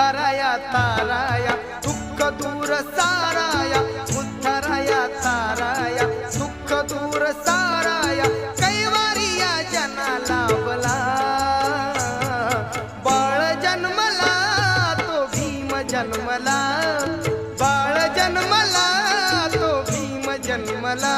उद्धाराया ताराया दुःख दूर साराया उद्धाराया ताराया दुःख दूर साराया कैवारिया जना लाभला बाळ जन्मला तो भीम जन्मला बाळ जन्मला तो भीम जन्मला